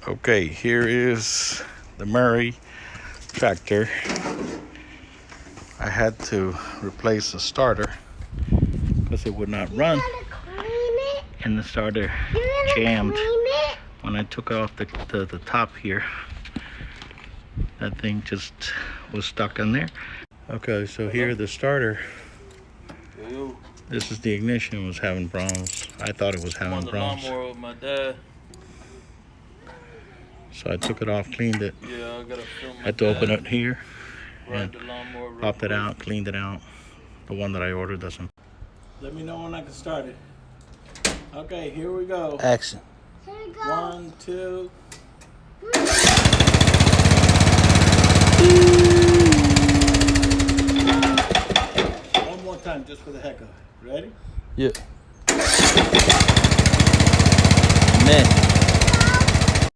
Okay, here is the Murray tractor. I had to replace the starter because it would not run, and the starter jammed when I took off the top here. That thing just was stuck in there. Okay, so here the starter, this is the ignition, was having problems. I thought it was having problems. I'm on the lawnmower with my dad. So I took it off, cleaned it. Yeah, I gotta film my Had to open it here ride and the lawnmower real popped it quick. out, cleaned it out. The one that I ordered doesn't. Let me know when I can start it. Okay, here we go. Action. Here we go. 1, 2. One more time, just for the heck of it. Ready? Yeah. Man.